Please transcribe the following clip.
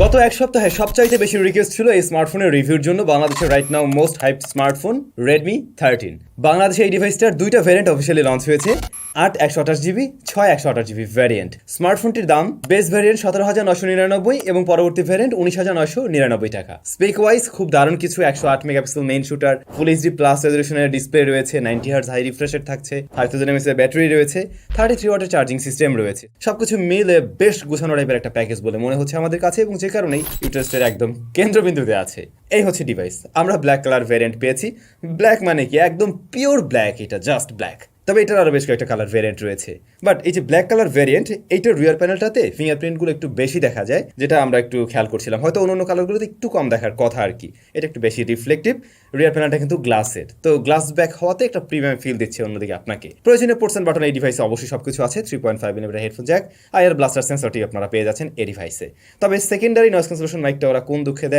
গত এক সপ্তাহে সবচাইতে বেশি রিকোয়েস্ট ছিল এই স্মার্টফোনের রিভিউর জন্য বাংলাদেশের right now most hyped smartphone Redmi 13। বাংলাদেশে এই ডিভাইসটার দুইটা ভ্যারিয়েন্ট অফিসিয়ালি লঞ্চ হয়েছে, 8/128GB, 6/128GB ভ্যারিয়েন্ট। স্মার্টফোনটির দাম বেস ভ্যারিয়েন্ট 17,999 এবং পরবর্তী ভ্যারিয়েন্ট 19,999 টাকা। স্পেক ওয়াইজ খুব দারুণ কিছু, 108 megapixel main shooter, full HD plus রেজলিউশনের ডিসপ্লে রয়েছে, 90 হার্টজ হাই রিফ্রেশের থাকছে, 5000 mAh এর ব্যাটারি রয়েছে, 33 ওয়াটের চার্জিং সিস্টেম রয়েছে। সবকিছু মিলে বেশ গুছানো টাইপের একটা প্যাকেজ বলে মনে হচ্ছে আমাদের কাছে, এবং যে কারণেই ইন্টারেস্টের একদম কেন্দ্রবিন্দুতে আছে। এই হচ্ছে ডিভাইস। আমরা ব্ল্যাক কালার ভ্যারিয়েন্ট পেয়েছি। ব্ল্যাক মানে কি একদম পিওর ব্ল্যাক, এটা জাস্ট ব্ল্যাক। তবে এটার আরও বেশ কয়েকটা কালার ভ্যারিয়েন্ট রয়েছে। বাট এই যে ব্ল্যাক কালার ভ্যারিয়েন্ট, এইটার রিয়ার প্যানেলটাতে ফিঙ্গারপ্রিন্টগুলো একটু বেশি দেখা যায়, যেটা আমরা একটু খেয়াল করছিলাম। হয়তো অন্য কালারগুলোতে একটু কম দেখার কথা আর কি। এটা একটু বেশি রিফ্লেকটিভ। রিয়ার প্যানেলটা কিন্তু গ্লাসের, তো গ্লাস ব্যাক হওয়াতে একটা প্রিমিয়াম ফিল দিচ্ছে অন্যদিকে আপনাকে। প্রয়োজনীয় পোর্টস বাটন এই ডিভাইসে অবশ্যই সবকিছু আছে। 3.5mm headphone Jack, IR blaster সেন্সরটি আপনারা পেয়ে যাচ্ছেন এই ডিভাইসে। তবে সেকেন্ডারি নয়েজ ক্যান্সেলেশন মাইকটা ওরা কোন দুঃখে দেয়